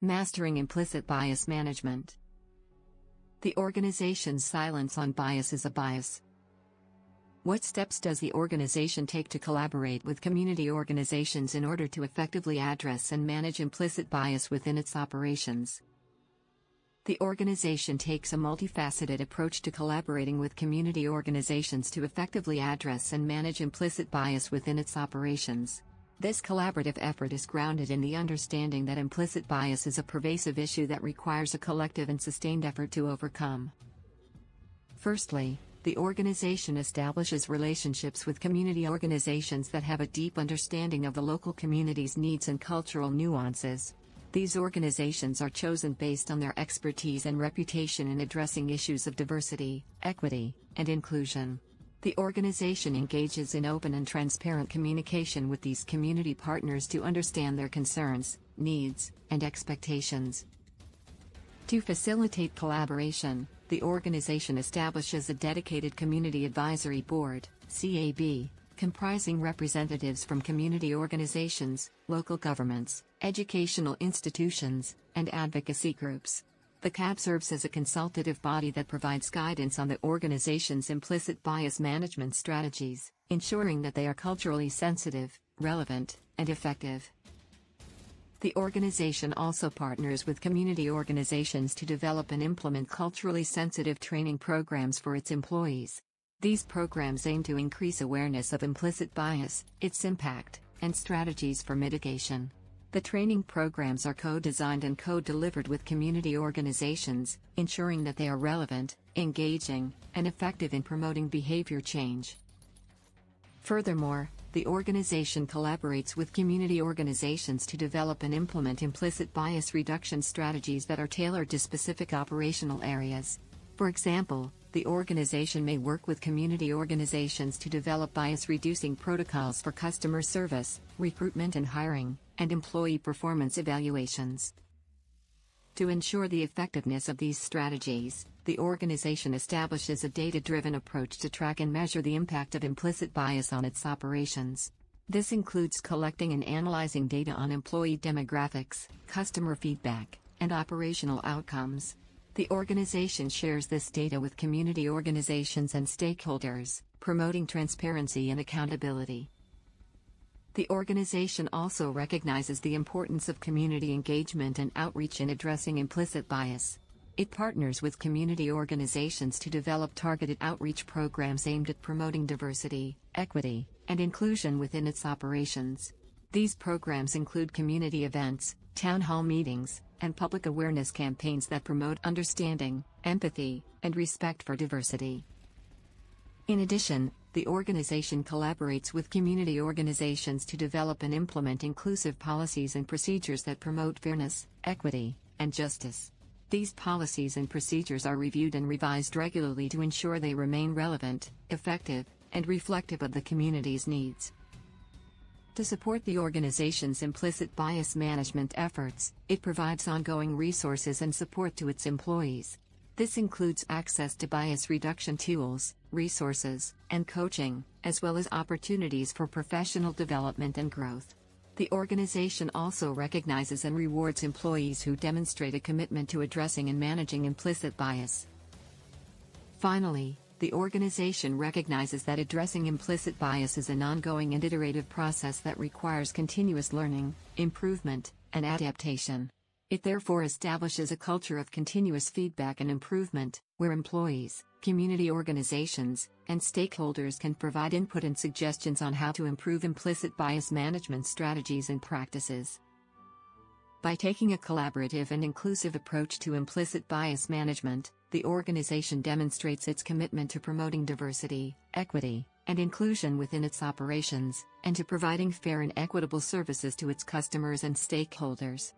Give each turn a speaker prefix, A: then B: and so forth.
A: Mastering implicit bias management. The organization's silence on bias is a bias. What steps does the organization take to collaborate with community organizations in order to effectively address and manage implicit bias within its operations? The organization takes a multifaceted approach to collaborating with community organizations to effectively address and manage implicit bias within its operations. This collaborative effort is grounded in the understanding that implicit bias is a pervasive issue that requires a collective and sustained effort to overcome. Firstly, the organization establishes relationships with community organizations that have a deep understanding of the local community's needs and cultural nuances. These organizations are chosen based on their expertise and reputation in addressing issues of diversity, equity, and inclusion. The organization engages in open and transparent communication with these community partners to understand their concerns, needs, and expectations. To facilitate collaboration, the organization establishes a dedicated Community Advisory Board, CAB, comprising representatives from community organizations, local governments, educational institutions, and advocacy groups. The CAB serves as a consultative body that provides guidance on the organization's implicit bias management strategies, ensuring that they are culturally sensitive, relevant, and effective. The organization also partners with community organizations to develop and implement culturally sensitive training programs for its employees. These programs aim to increase awareness of implicit bias, its impact, and strategies for mitigation. The training programs are co-designed and co-delivered with community organizations, ensuring that they are relevant, engaging, and effective in promoting behavior change. Furthermore, the organization collaborates with community organizations to develop and implement implicit bias reduction strategies that are tailored to specific operational areas. For example, the organization may work with community organizations to develop bias-reducing protocols for customer service, recruitment and hiring, and employee performance evaluations. To ensure the effectiveness of these strategies, the organization establishes a data-driven approach to track and measure the impact of implicit bias on its operations. This includes collecting and analyzing data on employee demographics, customer feedback, and operational outcomes. The organization shares this data with community organizations and stakeholders, promoting transparency and accountability. The organization also recognizes the importance of community engagement and outreach in addressing implicit bias. It partners with community organizations to develop targeted outreach programs aimed at promoting diversity, equity, and inclusion within its operations. These programs include community events, town hall meetings, and public awareness campaigns that promote understanding, empathy, and respect for diversity. In addition, the organization collaborates with community organizations to develop and implement inclusive policies and procedures that promote fairness, equity, and justice. These policies and procedures are reviewed and revised regularly to ensure they remain relevant, effective, and reflective of the community's needs. To support the organization's implicit bias management efforts, it provides ongoing resources and support to its employees. This includes access to bias reduction tools, resources, and coaching, as well as opportunities for professional development and growth. The organization also recognizes and rewards employees who demonstrate a commitment to addressing and managing implicit bias. Finally, the organization recognizes that addressing implicit bias is an ongoing and iterative process that requires continuous learning, improvement, and adaptation. It therefore establishes a culture of continuous feedback and improvement, where employees, community organizations, and stakeholders can provide input and suggestions on how to improve implicit bias management strategies and practices. By taking a collaborative and inclusive approach to implicit bias management, the organization demonstrates its commitment to promoting diversity, equity, and inclusion within its operations, and to providing fair and equitable services to its customers and stakeholders.